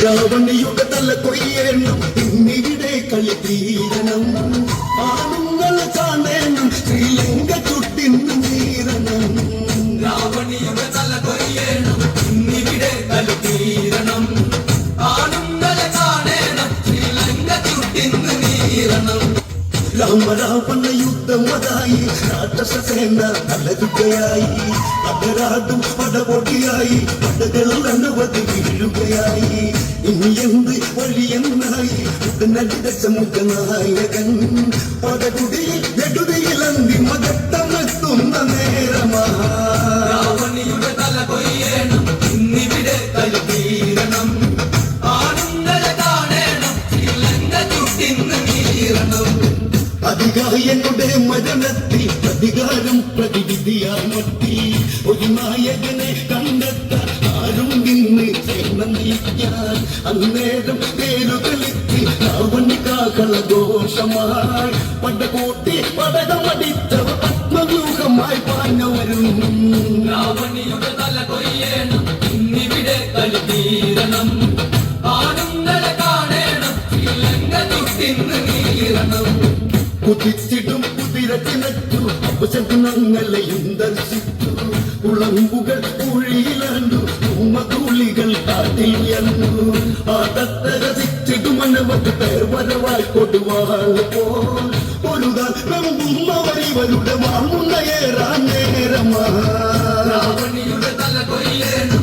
രാവണിയുടെ തല കൊയ്യണം ഇന്നിവിടെ കളി തീരണം ആണുങ്ങളെ കാണണം ശ്രീലങ്ക ചുട്ടിന്ന് നീരണം രാവണിയുടെ തല കൊയ്യണം ഇന്നിവിടെ കളി തീരണം ആണുങ്ങളെ കാണണം ശ്രീലങ്ക ചുട്ടിന്ന് നീരണം രാമരാവണ യുദ്ധമതായി രാക്ഷസേന തലരുകയായി പടരാടും പടപൊടിയായി പടകൾ അനവധി വീഴുകയായി ഇനി എന്ത് വഴിയെന്നായി ഉടനടിതമുഖനായകൻ പടകുടിയിൽ നെടുതിയിൽ അന്തിമഘട്ടമെത്തുന്ന നേരമാ രാവണിയുടെ തല കൊയ്യണം ഇന്നിവിടെ കളി തീരണം ആണുങ്ങളെ കാണണം ശ്രീലങ്ക ചുട്ടിന്ന് നീരണം അധികായനുടെ മരണത്തിൽ അധികാരം പ്രതിവിധിയാമത്തി ഒരു നായകനെ കണ്ടെത്താൻ ആരും നിന്ന് ചേർന്ന് നീക്കാൻ അന്നേരം പേരുകളിച്ച് രാവണികാകളഘോഷമായി പടകൂട്ടി പടകമടിച്ചവർ പത്മവ്യൂഹമായി പാഞ്ഞവരും രാവണിയുടെ തല കൊയ്യണം ഇന്നിവിടെ കളി തീരണം ആണുങ്ങളെ കാണണം ശ്രീലങ്ക ചുട്ടിന്ന് നീരണം കുതിച്ചിടും കുതിരക്കിണറ്റു അപശകുനങ്ങളെയും ദർശിച്ചു കുളമ്പുകൾ കുഴിയിലാണ്ടു ഉമ്മതുള്ളികൾ കാട്ടിൽ ഉയർന്നു ആടത്തെ രസിച്ചിടും അനവധി പേർ വരവായി കൊടുവാള് പോൽ പൊരുതാൻ വെമ്പുന്നവരിവരുടെ വാങ്ങുന്ന ഏറാൻ നേരമാ രാവണിയുടെ തല കൊയ്യണം